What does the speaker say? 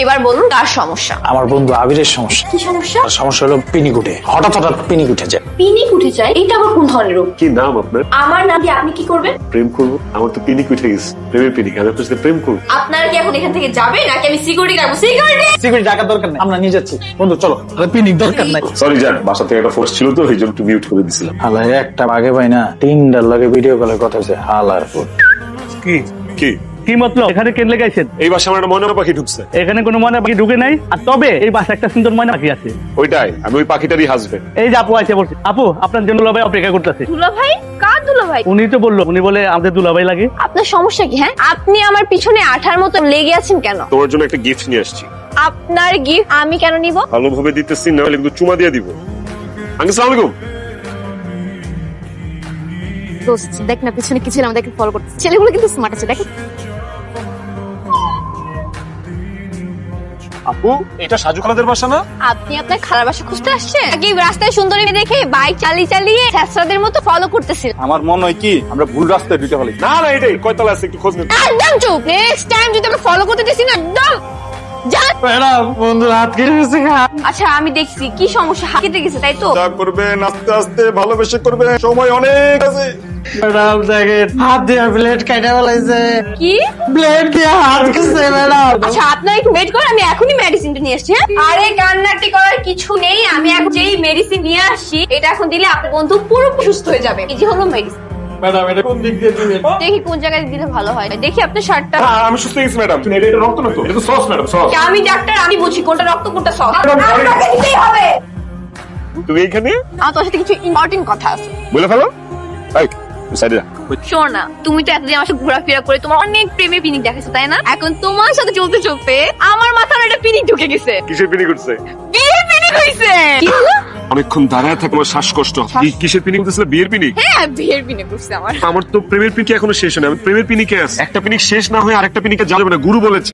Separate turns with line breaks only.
এবার বলুন কার সমস্যা?
আমার বন্ধু আবিরের সমস্যা।
কি সমস্যা?
তার সমস্যা হলো পিনিক উঠে, হঠাৎ পিনিক উঠে যায়।
পিনিক উঠে যায়? এটা আবার কোন ধরনের রোগ?
কি নাম আপনার?
আমার নাম দিয়ে আপনি কি করবেন?
প্রেম করবো? আমার তো পিনিক উঠে গেছে, প্রেমের পিনিক। আমি আপনার সাথে প্রেম করবো।
আপনারা কি এখন এখান থেকে যাবেন নাকি আমি সিকিউরিটি রাখবো? সিকিউরিটি
সিকিউরিটি ডাকার দরকার নেই, আমরা নিয়ে যাচ্ছি। বন্ধু চলো, পিনিক দরকার নাই।
সরি জান, বাসা থেকে একটা ফোর্স ছিল তো এই জন্য একটু মিউট করে দিছিলাম।
হালা একটা আগে পাই না, 3টার লাগে ভিডিও কলে কথা হয়েছে। হালার
কি
কি
কি মতলব? এখানে কেন লেগাইছেন?
এই বাসা আমার একটা ময়না পাখি ঢুকছে।
এখানে কোনো ময়না পাখি ঢুকে নাই। আর তবে এই বাসায় একটা সুন্দর ময়না পাখি আছে।
ওইটাই, আমি ওই পাখিটারই হাজবেন্ড।
এই যে আপু আছে বলছি। আপু, আপনার জন্য দুলাভাই অপেক্ষা করতেছে।
দুলাভাই? কার দুলাভাই?
উনি তো বললো, উনি বলে আমাদের দুলাভাই লাগে।
আপনার সমস্যা কি? হ্যাঁ, আপনি আমার পিছনে আঠার মতো লেগে আছেন কেন?
তোমার জন্য একটা গিফট নিয়ে আসছি।
আপনার গিফট আমি কেন নিব?
ভালোভাবে দিতেছি, না হলে কিন্তু চুমা দিয়ে দিব। আঙ্কেল সালাম আলাইকুম।
দোস্ত দেখ না, পিছনে কিছু না, আমাদেরকে ফলো করতে। ছেলেগুলো কিন্তু স্মার্ট আছে, দেখো।
আপু, এটা সাজু খালাদের বাসা না?
আপনি আপনার খারাপ বাসা খুঁজতে আসছেন নাকি রাস্তায় সুন্দরী মেয়ে দেখে বাইক চালিয়ে চালিয়ে ছেঁচড়াদের মতো ফলো করতেছিলেন?
আমার মনে হয় কি আমরা ভুল রাস্তায় ঢুকে ফেলি।
না না, এটাই কয়তলা আছে একটু খোঁজ নিন।
একদম চুপ। নেক্সট টাইম যদি আমি ফলো করতে দিছি না, একদম যান।
বন্ধু হাত কেটে গেছে।
আচ্ছা আমি দেখছি কি সমস্যা, হাত কেটে গেছে তাই তো?
যা করবেন আস্তে আস্তে, ভালোবেসে করবেন, সময় অনেক আছে।
ম্যাডাম দেখেন, হাত দিয়ে ব্লেড কেটে ফেলাইছে।
কি?
ব্লেড দিয়ে হাত কেটে ম্যাডাম।
আচ্ছা আপনারা একটু ওয়েট করেন, আমি এখনই মেডিসিনটা নিয়ে আসছি। হ্যাঁ? আরে কান্নাটি করার কিছু নেই, আমি এখন যেই মেডিসিন নিয়ে আসছি এটা এখন দিলে আপনার বন্ধু পুরোপুরি সুস্থ হয়ে যাবে। এই যে হলো মেডিসিন।
ম্যাডাম এটা কোন দিক দিয়ে দিবেন?
দেখি কোন জায়গায় দিলে ভালো হয়। দেখি আপনার শার্টটা।
হ্যাঁ, আমি সুস্থ হয়ে গেছি ম্যাডাম। এটা এটা রক্ত না তো, এটা তো সস ম্যাডাম, সস।
আমি ডাক্তার, আমি বুঝি কোনটা রক্ত কোনটা সস।
Madam, sorry.
আপনাকে দিতেই হবে।
তুমি এইখানে
আমার তোর সাথে কিছু ইম্পর্টেন্ট কথা আছে।
বলে ফেলো। এই সাইডে যা।
শোন না, তুমি তো এতদিন আমার সাথে ঘোরাফেরা করে তোমার অনেক প্রেমের পিনিক দেখাইছো তাই না? এখন তোমার সাথে চলতে চলতে আমার মাথার একটা পিনিক ঢুকে গেছে।
কিসের পিনিক উঠছে?
বিয়ের পিনিক হইছে। কি হলো?
অনেকক্ষণ দাঁড়ায় থাকে, আমার শ্বাসকষ্ট। কিসের পিনিক উঠতেছিল? বিয়ের পিনিক?
হ্যাঁ, বিয়ের পিনিক উঠছে আমার।
আমার তো প্রেমের পিনিক এখনো শেষ হয় না। আমি প্রেমের পিনিকে আছি। একটা পিনিক শেষ না হয়ে আরেকটা পিনিকে যাবে না, গুরু বলেছে।